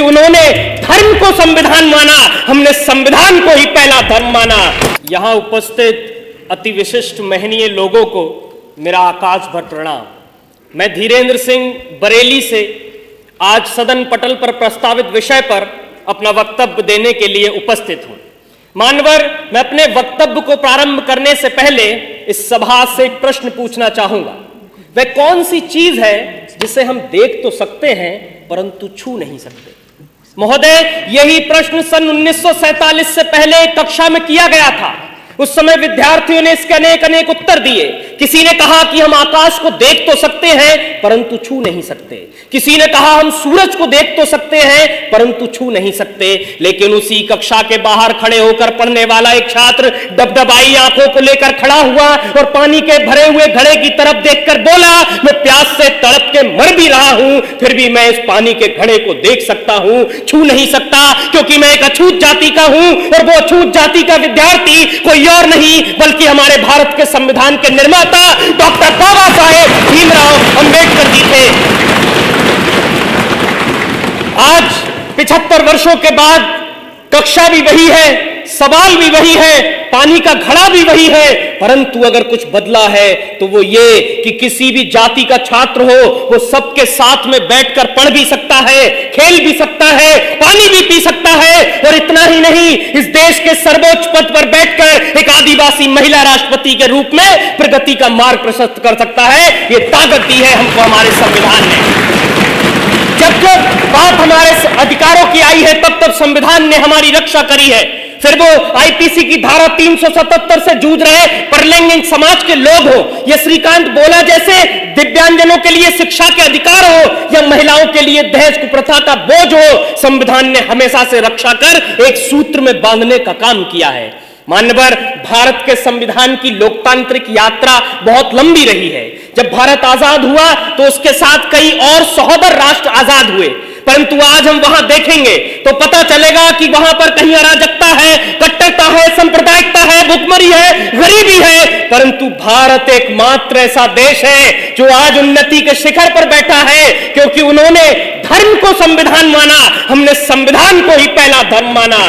क्योंकि उन्होंने धर्म को संविधान माना, हमने संविधान को ही पहला धर्म माना। यहां उपस्थित अति विशिष्ट महनीय लोगों को मेरा आकाश भर प्रणाम। मैं धीरेन्द्र सिंह बरेली से आज सदन पटल पर प्रस्तावित विषय पर अपना वक्तव्य देने के लिए उपस्थित हूं। मान्यवर, मैं अपने वक्तव्य को प्रारंभ करने से पहले इस सभा से एक प्रश्न पूछना चाहूंगा। वह कौन सी चीज है जिसे हम देख तो सकते हैं परंतु छू नहीं सकते? महोदय, यही प्रश्न सन 1947 से पहले कक्षा में किया गया था। उस समय विद्यार्थियों ने इसके अनेक अनेक उत्तर दिए। किसी ने कहा कि हम आकाश को देख तो सकते हैं परंतु छू नहीं सकते। किसी ने कहा हम सूरज को देख तो सकते हैं परंतु छू नहीं सकते। लेकिन उसी कक्षा के बाहर खड़े होकर पढ़ने वाला एक छात्र डबडबाई आंखों को लेकर खड़ा हुआ और पानी के भरे हुए घड़े की तरफ देखकर बोला, मैं प्यास से तड़प के मर भी रहा हूं, फिर भी मैं इस पानी के घड़े को देख सकता हूं, छू नहीं सकता, क्योंकि मैं एक अछूत जाति का हूं। और वो अछूत जाति का विद्यार्थी कोई और नहीं बल्कि हमारे भारत के संविधान के निर्माता डॉक्टर बाबा साहेब भीमराव अंबेडकर जी थे। आज 75 वर्षों के बाद कक्षा भी वही है, सवाल भी वही है, पानी का घड़ा भी वही है, परंतु अगर कुछ बदला है तो वो ये कि किसी भी जाति का छात्र हो वो सबके साथ में बैठकर पढ़ भी सकता है, खेल भी सकता है, पानी भी पी सकता है। और इतना ही नहीं, इस देश के सर्वोच्च पद पर बैठकर एक आदिवासी महिला राष्ट्रपति के रूप में प्रगति का मार्ग प्रशस्त कर सकता है। ये ताकत दी है हमको हमारे संविधान ने। जब जब बात हमारे अधिकारों की आई है तब तब संविधान ने हमारी रक्षा करी है। फिर वो आईपीसी की धारा 377 से जूझ रहे परलैंगिक समाज के लोग हो, या श्रीकांत बोला जैसे दिव्यांगजनों के लिए शिक्षा के अधिकार हो, या महिलाओं के लिए दहेज कुप्रथा का बोझ हो, संविधान ने हमेशा से रक्षा कर एक सूत्र में बांधने का काम किया है। मान्यवर, भारत के संविधान की लोकतांत्रिक यात्रा बहुत लंबी रही है। जब भारत आजाद हुआ तो उसके साथ कई और सहोदर राष्ट्र आजाद हुए, परंतु आज हम वहां देखेंगे तो पता चलेगा कि वहां पर कहीं अराजकता है, कट्टरता है, सांप्रदायिकता है, भुखमरी है, गरीबी है, परंतु भारत एकमात्र ऐसा देश है जो आज उन्नति के शिखर पर बैठा है, क्योंकि उन्होंने धर्म को संविधान माना, हमने संविधान को ही पहला धर्म माना।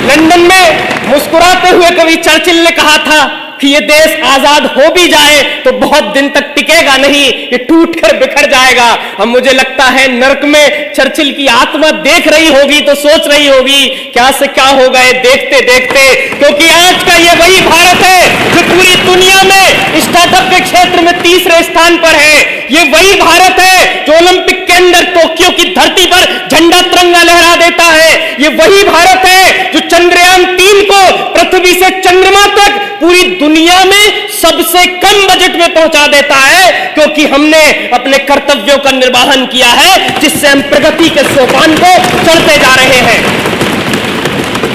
लंदन में मुस्कुराते हुए कवि चर्चिल ने कहा था कि ये देश आजाद हो भी जाए तो बहुत दिन तक टिकेगा नहीं, ये टूट कर बिखर जाएगा। अब मुझे लगता है नरक में चर्चिल की आत्मा देख रही होगी तो सोच रही होगी क्या से क्या हो गए देखते देखते, क्योंकि आज का ये वही भारत है जो पूरी दुनिया में स्टार्टअप के क्षेत्र में तीसरे स्थान पर है। ये वही भारत है जो ओलंपिक के अंदर टोक्यो की धरती पर झंडा तिरंगा लहरा देता है। ये वही भारत है जो चंद्रयान 3 को पृथ्वी से चंद्रमा तक पूरी दुनिया में सबसे कम बजट में पहुंचा देता है, क्योंकि हमने अपने कर्तव्यों का निर्वहन किया है, जिससे हम प्रगति के सोपान को चढ़ते जा रहे हैं।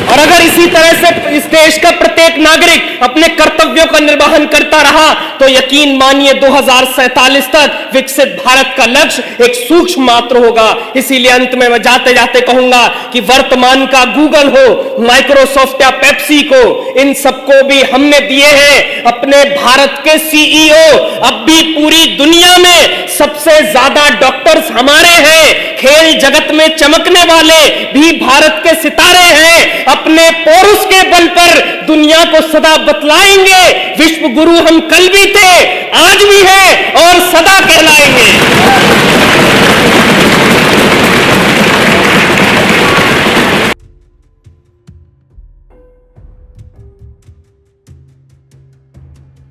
और अगर इसी तरह से इस देश का प्रत्येक नागरिक अपने कर्तव्यों का निर्वहन करता रहा तो यकीन मानिए 2047 तक विकसित भारत का लक्ष्य एक सूक्ष्म मात्र होगा। इसीलिए अंत में मैं जाते जाते कहूंगा कि वर्तमान का गूगल हो, माइक्रोसॉफ्ट या पेप्सी को, इन सबको भी हमने दिए हैं अपने भारत के सीईओ। अब भी पूरी दुनिया में सबसे ज्यादा डॉक्टर्स हमारे हैं। खेल जगत में चमकने वाले भी भारत के सितारे हैं। अपने पौरुष के बल पर दुनिया को सदा बतलाएंगे, विश्व गुरु हम कल भी थे, आज भी है और सदा कहलाएंगे।